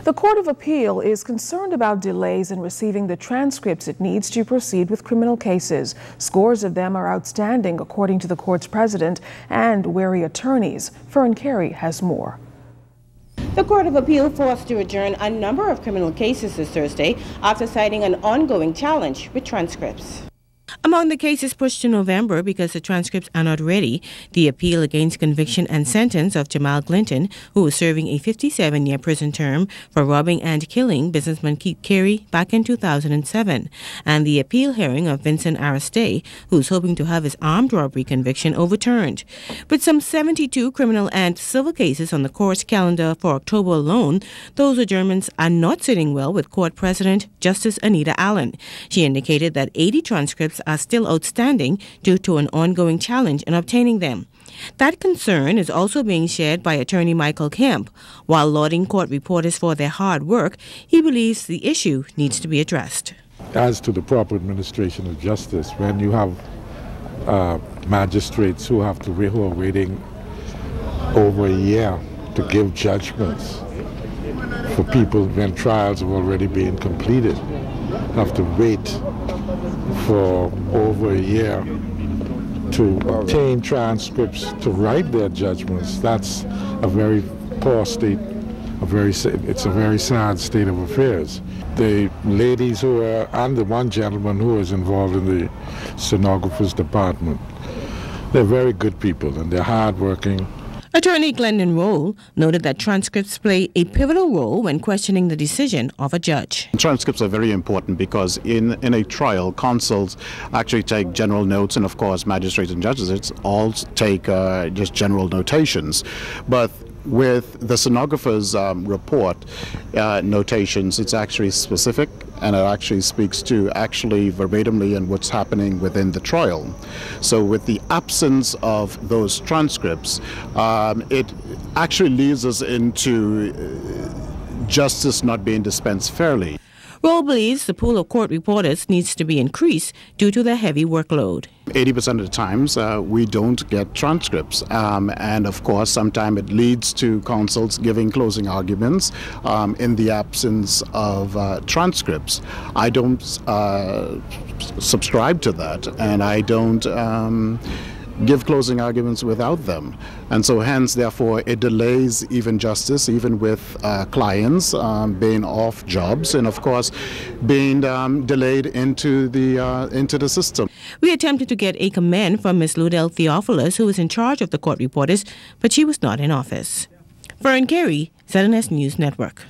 The Court of Appeal is concerned about delays in receiving the transcripts it needs to proceed with criminal cases. Scores of them are outstanding, according to the court's president and wary attorneys. Fern Carey has more. The Court of Appeal forced to adjourn a number of criminal cases this Thursday after citing an ongoing challenge with transcripts. Among the cases pushed to November because the transcripts are not ready, the appeal against conviction and sentence of Jamal Clinton, who was serving a 57-year prison term for robbing and killing businessman Keith Carey back in 2007, and the appeal hearing of Vincent Aristide, who is hoping to have his armed robbery conviction overturned. With some 72 criminal and civil cases on the court's calendar for October alone, those adjournments are not sitting well with Court President Justice Anita Allen. She indicated that 80 transcripts are still outstanding due to an ongoing challenge in obtaining them. That concern is also being shared by attorney Michael Kemp. While lauding court reporters for their hard work, he believes the issue needs to be addressed. As to the proper administration of justice, when you have magistrates who are waiting over a year to give judgments for people when trials have already been completed, have to wait for over a year to obtain transcripts to write their judgments. That's a very poor state, it's a very sad state of affairs. The ladies who are, and the one gentleman who is involved in the stenographer's department, they're very good people and they're hardworking. Attorney Glendon Roll noted that transcripts play a pivotal role when questioning the decision of a judge. Transcripts are very important because in a trial, consuls actually take general notes, and of course magistrates and judges all take just general notations. But with the stenographer's report notations, it's actually specific, and it actually speaks to verbatimly and what's happening within the trial. So with the absence of those transcripts, it actually leads us into justice not being dispensed fairly. Roll believes the pool of court reporters needs to be increased due to their heavy workload. 80% of the times we don't get transcripts, and of course sometimes it leads to counsels giving closing arguments in the absence of transcripts. I don't subscribe to that, and I don't give closing arguments without them. And so hence, therefore, it delays even justice, even with clients being off jobs and, of course, being delayed into the system. We attempted to get a comment from Ms. Ludell Theophilus, who was in charge of the court reporters, but she was not in office. Fern Carey, ZNS News Network.